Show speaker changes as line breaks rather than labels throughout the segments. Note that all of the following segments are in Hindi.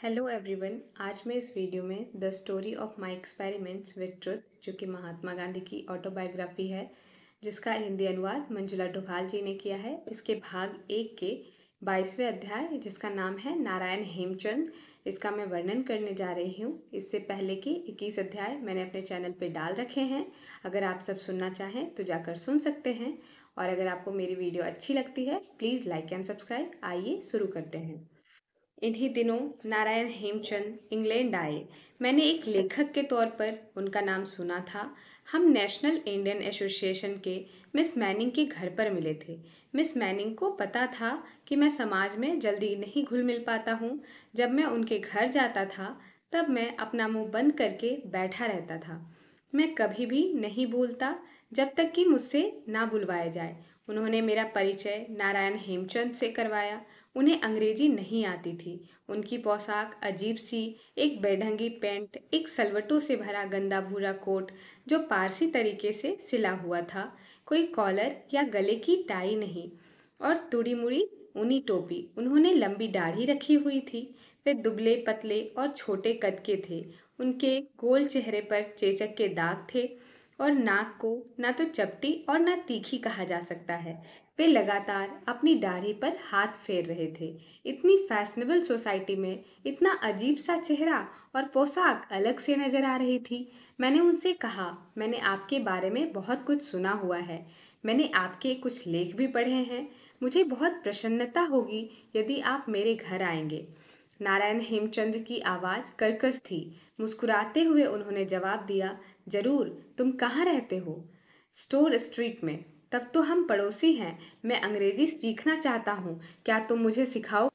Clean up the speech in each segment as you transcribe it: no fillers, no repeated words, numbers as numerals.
Hello everyone. आज मैं इस वीडियो में the story of my experiments with truth, जो कि महात्मा गांधी की ऑटोबायोग्राफी है, जिसका हिंदी अनुवाद मंजुला डोभाल जी ने किया है, इसके भाग 1 के 22वें अध्याय, जिसका नाम है नारायण हेमचंद, इसका मैं वर्णन करने जा रही हूँ। इससे पहले के 21 अध्याय मैंने अपने चैनल पे डाल रखे हैं। अगर आप सब सुनना चाहें तो जाकर सुन सकते हैं। और अगर आपको मेरी वीडियो अच्छी लगती है, प्लीज़ लाइक एंड सब्सक्राइब। आइए शुरू करते हैं। इन्हीं दिनों नारायण हेमचंद इंग्लैंड आए। मैंने एक लेखक के तौर पर उनका नाम सुना था। हम नेशनल इंडियन एसोसिएशन के मिस मैनिंग के घर पर मिले थे। मिस मैनिंग को पता था कि मैं समाज में जल्दी नहीं घुल मिल पाता हूँ। जब मैं उनके घर जाता था तब मैं अपना मुंह बंद करके बैठा रहता था। मैं कभी भी नहीं बोलता जब तक कि मुझसे ना बुलवाया जाए। उन्होंने मेरा परिचय नारायण हेमचंद से करवाया। उन्हें अंग्रेजी नहीं आती थी। उनकी पोशाक अजीब सी, एक बेढंगी पैंट, एक सलवटों से भरा गंदा भूरा कोट जो पारसी तरीके से सिला हुआ था, कोई कॉलर या गले की टाई नहीं, और तुड़ी मुड़ी ऊनी टोपी। उन्होंने लंबी दाढ़ी रखी हुई थी। वे दुबले पतले और छोटे कद के थे। उनके गोल चेहरे पर चेचक के दाग थे और नाक को ना तो चपटी और ना तीखी कहा जा सकता है। वे लगातार अपनी दाढ़ी पर हाथ फेर रहे थे। इतनी फैशनेबल सोसाइटी में इतना अजीब सा चेहरा और पोशाक अलग से नजर आ रही थी। मैंने उनसे कहा, मैंने आपके बारे में बहुत कुछ सुना हुआ है। मैंने आपके कुछ लेख भी पढ़े हैं। मुझे बहुत प्रसन्नता होगी यदि आप मेरे घर आएंगे। नारायण हेमचंद्र की आवाज़ कर्कश थी। मुस्कुराते हुए उन्होंने जवाब दिया, जरूर। तुम कहाँ रहते हो? स्टोर स्ट्रीट में। तब तो हम पड़ोसी हैं। मैं अंग्रेजी सीखना चाहता हूँ। क्या तुम मुझे सिखाओ?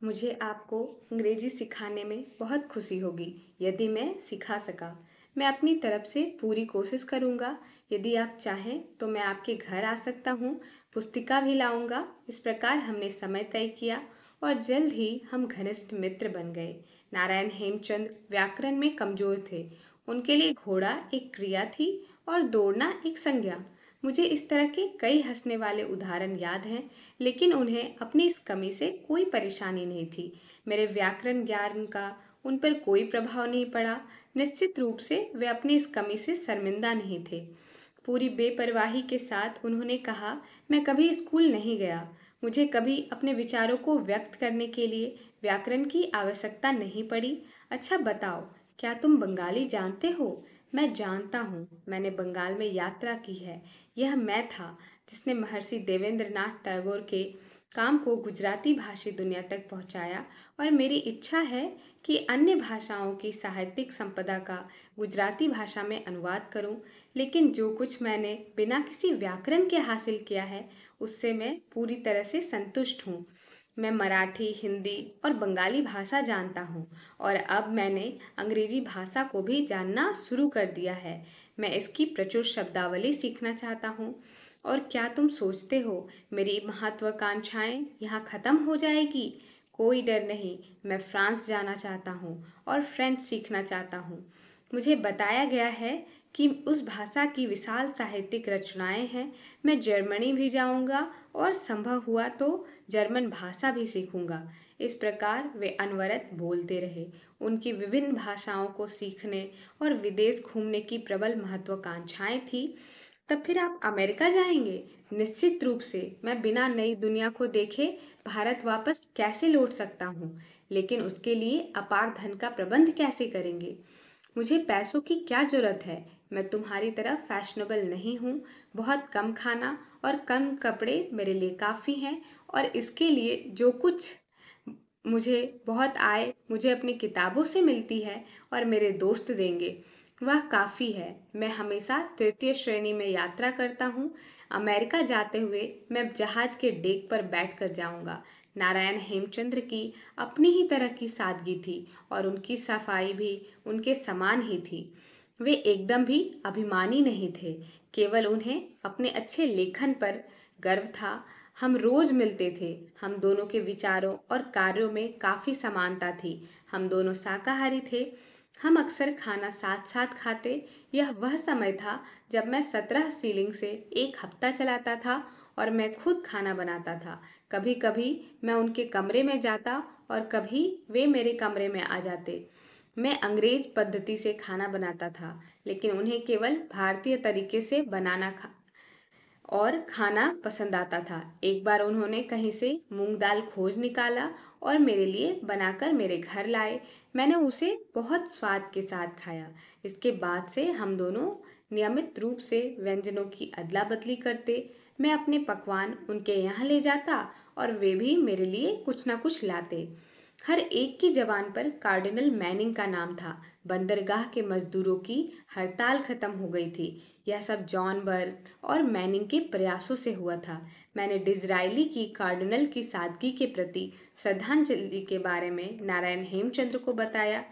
मुझे आपको अंग्रेजी सिखाने में बहुत खुशी होगी यदि मैं सिखा सका। मैं अपनी तरफ से पूरी कोशिश करूँगा। यदि आप चाहें तो मैं आपके घर आ सकता हूँ। पुस्तिका भी लाऊंगा। इस प्रकार हमने समय तय किया और जल्द ही हम घनिष्ठ मित्र बन गए। नारायण हेमचंद व्याकरण में कमजोर थे। उनके लिए घोड़ा एक क्रिया थी और दौड़ना एक संज्ञा। मुझे इस तरह के कई हंसने वाले उदाहरण याद हैं, लेकिन उन्हें अपनी इस कमी से कोई परेशानी नहीं थी। मेरे व्याकरण ज्ञान का उन पर कोई प्रभाव नहीं पड़ा। निश्चित रूप से वे अपनी इस कमी से शर्मिंदा नहीं थे। पूरी बेपरवाही के साथ उन्होंने कहा, मैं कभी स्कूल नहीं गया। मुझे कभी अपने विचारों को व्यक्त करने के लिए व्याकरण की आवश्यकता नहीं पड़ी। अच्छा बताओ, क्या तुम बंगाली जानते हो? मैं जानता हूँ। मैंने बंगाल में यात्रा की है। यह मैं था जिसने महर्षि देवेंद्रनाथ टैगोर के काम को गुजराती भाषी दुनिया तक पहुंचाया, और मेरी इच्छा है कि अन्य भाषाओं की साहित्यिक संपदा का गुजराती भाषा में अनुवाद करूं। लेकिन जो कुछ मैंने बिना किसी व्याकरण के हासिल किया है, उससे मैं पूरी तरह से संतुष्ट हूँ। मैं मराठी, हिंदी और बंगाली भाषा जानता हूँ, और अब मैंने अंग्रेजी भाषा को भी जानना शुरू कर दिया है। मैं इसकी प्रचुर शब्दावली सीखना चाहता हूँ। और क्या तुम सोचते हो मेरी महत्वाकांक्षाएं यहाँ खत्म हो जाएगी? कोई डर नहीं। मैं फ्रांस जाना चाहता हूँ और फ्रेंच सीखना चाहता हूँ। मुझे बताया गया है कि उस भाषा की विशाल साहित्यिक रचनाएं हैं। मैं जर्मनी भी जाऊंगा और संभव हुआ तो जर्मन भाषा भी सीखूंगा। इस प्रकार वे अनवरत बोलते रहे। उनकी विभिन्न भाषाओं को सीखने और विदेश घूमने की प्रबल महत्वाकांक्षाएं थी। तब फिर आप अमेरिका जाएंगे? निश्चित रूप से। मैं बिना नई दुनिया को देखे भारत वापस कैसे लौट सकता हूँ? लेकिन उसके लिए अपार धन का प्रबंध कैसे करेंगे? मुझे पैसों की क्या जरूरत है? मैं तुम्हारी तरह फैशनेबल नहीं हूँ। बहुत कम खाना और कम कपड़े मेरे लिए काफ़ी हैं, और इसके लिए जो कुछ मुझे बहुत आय मुझे अपनी किताबों से मिलती है और मेरे दोस्त देंगे, वह काफ़ी है। मैं हमेशा तृतीय श्रेणी में यात्रा करता हूँ। अमेरिका जाते हुए मैं जहाज के डेक पर बैठकर जाऊंगा। नारायण हेमचंद्र की अपनी ही तरह की सादगी थी, और उनकी सफाई भी उनके समान ही थी। वे एकदम भी अभिमानी नहीं थे। केवल उन्हें अपने अच्छे लेखन पर गर्व था। हम रोज मिलते थे। हम दोनों के विचारों और कार्यों में काफ़ी समानता थी। हम दोनों शाकाहारी थे। हम अक्सर खाना साथ साथ खाते। यह वह समय था जब मैं 17 सीलिंग से एक हफ्ता चलाता था और मैं खुद खाना बनाता था। कभी कभी मैं उनके कमरे में जाता और कभी वे मेरे कमरे में आ जाते। मैं अंग्रेज पद्धति से खाना बनाता था, लेकिन उन्हें केवल भारतीय तरीके से बनाना और खाना पसंद आता था। एक बार उन्होंने कहीं से मूंग दाल खोज निकाला और मेरे लिए बनाकर मेरे घर लाए। मैंने उसे बहुत स्वाद के साथ खाया। इसके बाद से हम दोनों नियमित रूप से व्यंजनों की अदला बदली करते। मैं अपने पकवान उनके यहाँ ले जाता और वे भी मेरे लिए कुछ न कुछ लाते। हर एक की जबान पर कार्डिनल मैनिंग का नाम था। बंदरगाह के मजदूरों की हड़ताल खत्म हो गई थी। यह सब जॉन बर्न और मैनिंग के प्रयासों से हुआ था। मैंने डिज़रायली की कार्डिनल की सादगी के प्रति श्रद्धांजलि के बारे में नारायण हेमचंद्र को बताया।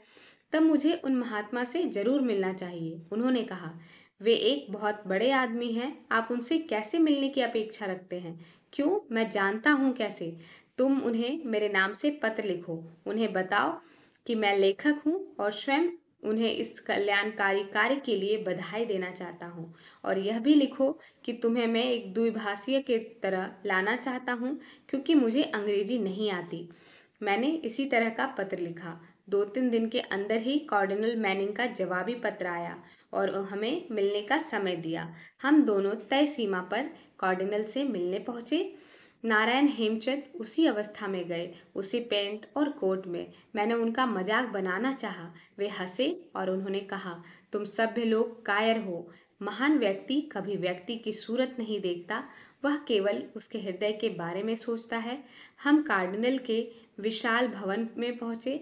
तब मुझे उन महात्मा से जरूर मिलना चाहिए, उन्होंने कहा। वे एक बहुत बड़े आदमी हैं, आप उनसे कैसे मिलने की अपेक्षा रखते हैं? क्यों, मैं जानता हूँ कैसे। तुम उन्हें मेरे नाम से पत्र लिखो, उन्हें बताओ कि मैं लेखक हूँ और स्वयं उन्हें इस कल्याणकारी कार्य के लिए बधाई देना चाहता हूँ। और यह भी लिखो कि तुम्हें मैं एक द्विभाषीय के तरह लाना चाहता हूँ, क्योंकि मुझे अंग्रेजी नहीं आती। मैंने इसी तरह का पत्र लिखा। 2-3 दिन के अंदर ही कार्डिनल मैनिंग का जवाबी पत्र आया और हमें मिलने का समय दिया। हम दोनों तय सीमा पर कार्डिनल से मिलने पहुंचे। नारायण हेमचंद उसी अवस्था में गए, उसी पैंट और कोट में। मैंने उनका मजाक बनाना चाहा। वे हंसे और उन्होंने कहा, तुम सभ्य लोग कायर हो। महान व्यक्ति कभी व्यक्ति की सूरत नहीं देखता, वह केवल उसके हृदय के बारे में सोचता है। हम कार्डिनल के विशाल भवन में पहुंचे।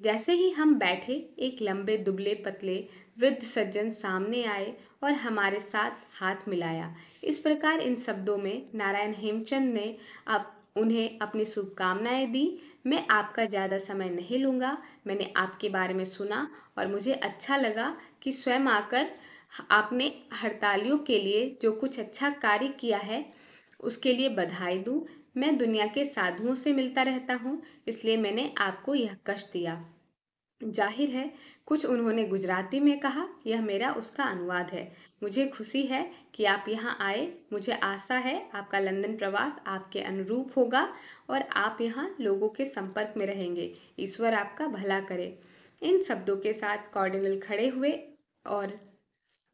जैसे ही हम बैठे, एक लंबे दुबले पतले वृद्ध सज्जन सामने आए और हमारे साथ हाथ मिलाया। इस प्रकार इन शब्दों में नारायण हेमचंद ने उन्हें अपनी शुभकामनाएं दी। मैं आपका ज़्यादा समय नहीं लूँगा। मैंने आपके बारे में सुना और मुझे अच्छा लगा कि स्वयं आकर आपने हड़तालियों के लिए जो कुछ अच्छा कार्य किया है उसके लिए बधाई दूं। मैं दुनिया के साधुओं से मिलता रहता हूँ, इसलिए मैंने आपको यह कष्ट दिया। जाहिर है कुछ उन्होंने गुजराती में कहा, यह मेरा उसका अनुवाद है। मुझे खुशी है कि आप यहाँ आए। मुझे आशा है आपका लंदन प्रवास आपके अनुरूप होगा और आप यहाँ लोगों के संपर्क में रहेंगे। ईश्वर आपका भला करे। इन शब्दों के साथ कार्डिनल खड़े हुए और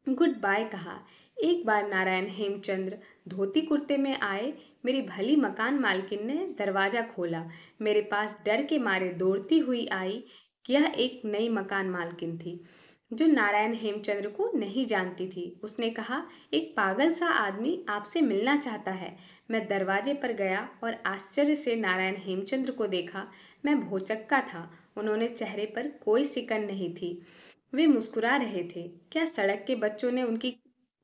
गुड बाय कहा। एक बार नारायण हेमचंद्र धोती कुर्ते में आए। मेरी भली मकान मालकिन ने दरवाजा खोला। मेरे पास डर के मारे दौड़ती हुई आई। यह एक नई मकान मालकिन थी जो नारायण हेमचंद्र को नहीं जानती थी। उसने कहा, एक पागल सा आदमी आपसे मिलना चाहता है। मैं दरवाजे पर गया और आश्चर्य से नारायण हेमचंद्र को देखा। मैं भौचक्का था। उन्होंने चेहरे पर कोई सिकन नहीं थी। वे मुस्कुरा रहे थे। क्या सड़क के बच्चों ने उनकी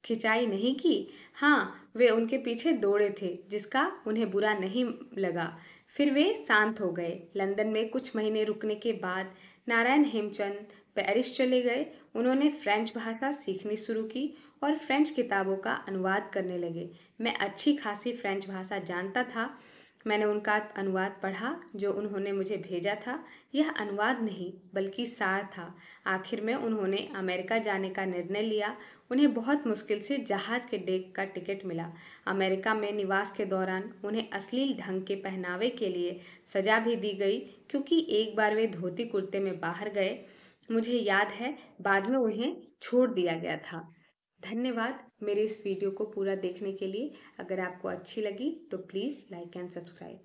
खिंचाई नहीं की? हाँ, वे उनके पीछे दौड़े थे, जिसका उन्हें बुरा नहीं लगा। फिर वे शांत हो गए। लंदन में कुछ महीने रुकने के बाद नारायण हेमचंद पेरिस चले गए। उन्होंने फ्रेंच भाषा सीखनी शुरू की और फ्रेंच किताबों का अनुवाद करने लगे। मैं अच्छी खासी फ्रेंच भाषा जानता था। मैंने उनका अनुवाद पढ़ा जो उन्होंने मुझे भेजा था। यह अनुवाद नहीं बल्कि सार था। आखिर में उन्होंने अमेरिका जाने का निर्णय लिया। उन्हें बहुत मुश्किल से जहाज के डेक का टिकट मिला। अमेरिका में निवास के दौरान उन्हें अश्लील ढंग के पहनावे के लिए सजा भी दी गई, क्योंकि एक बार वे धोती कुर्ते में बाहर गए। मुझे याद है बाद में उन्हें छोड़ दिया गया था। धन्यवाद मेरे इस वीडियो को पूरा देखने के लिए। अगर आपको अच्छी लगी तो प्लीज़ लाइक एंड सब्सक्राइब।